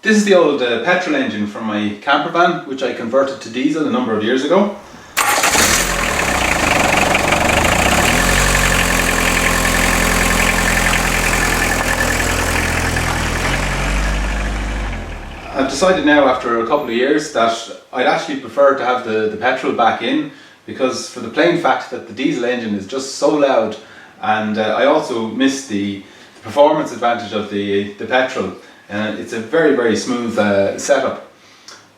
This is the old petrol engine from my camper van, which I converted to diesel a number of years ago. I've decided now, after a couple of years, that I'd actually prefer to have the petrol back in, because for the plain fact that the diesel engine is just so loud, and I also miss the performance advantage of the petrol. It's a very, very smooth setup.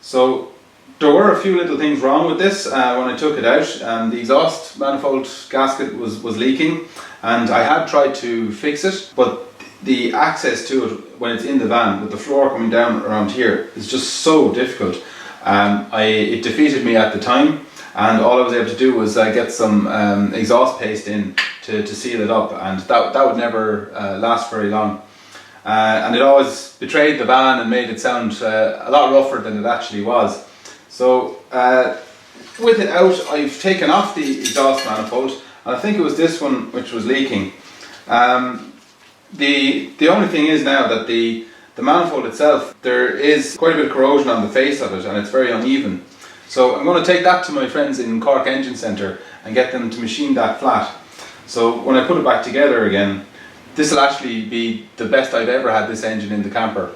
So there were a few little things wrong with this when I took it out. The exhaust manifold gasket was leaking, and I had tried to fix it, but the access to it when it's in the van with the floor coming down around here is just so difficult. It defeated me at the time, and all I was able to do was get some exhaust paste in to seal it up, and that would never last very long. And it always betrayed the van and made it sound a lot rougher than it actually was. So with it out, I've taken off the exhaust manifold, and I think it was this one which was leaking. The only thing is now that the manifold itself, there is quite a bit of corrosion on the face of it, and it's very uneven. So I'm going to take that to my friends in Cork Engine Centre and get them to machine that flat. So when I put it back together again, this will actually be the best I've ever had this engine in the camper.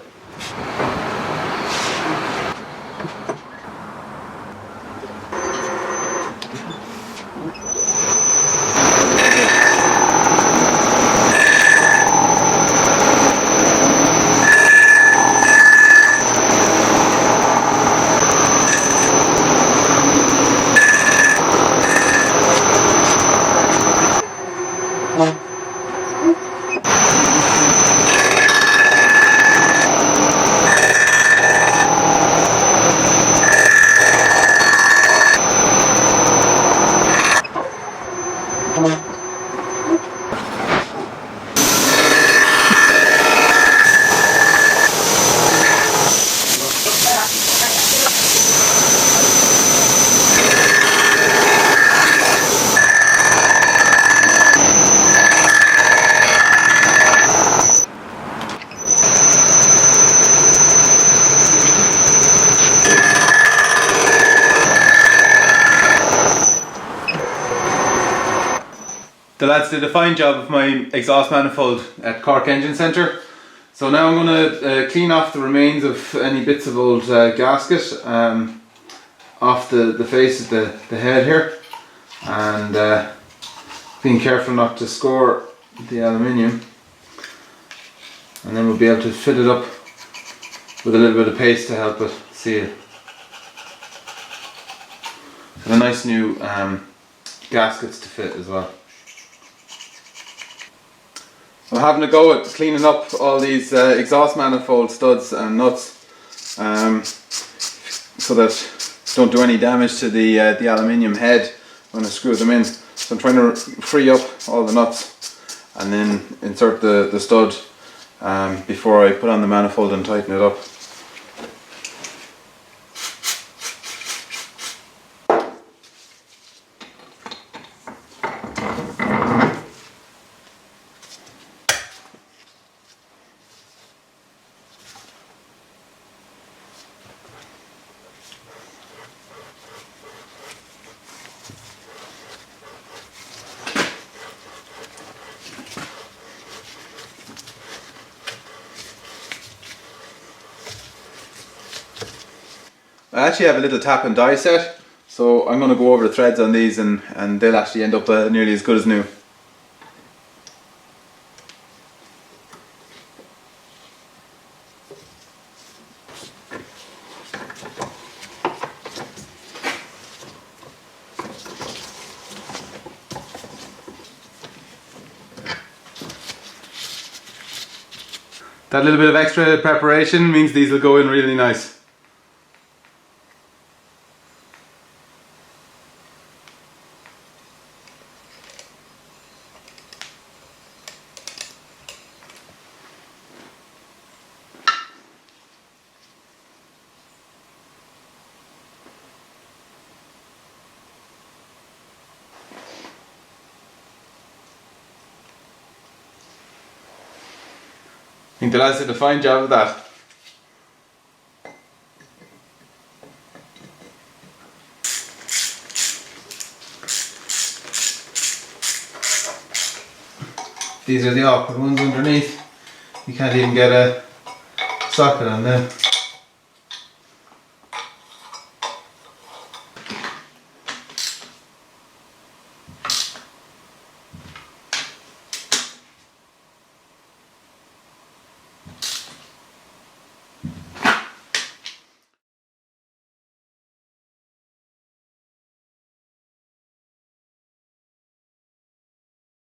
The lads did a fine job of my exhaust manifold at Cork Engine Centre. So now I'm going to clean off the remains of any bits of old gasket off the face of the head here, and being careful not to score the aluminium, and then we'll be able to fit it up with a little bit of paste to help it seal. And a nice new gaskets to fit as well. I'm having a go at cleaning up all these exhaust manifold studs and nuts so that don't do any damage to the aluminium head when I screw them in. So I'm trying to free up all the nuts and then insert the stud before I put on the manifold and tighten it up. I actually have a little tap and die set, so I'm going to go over the threads on these and they'll actually end up nearly as good as new. That little bit of extra preparation means these will go in really nice. I think the lads did a fine job of that. These are the awkward ones underneath. You can't even get a socket on them.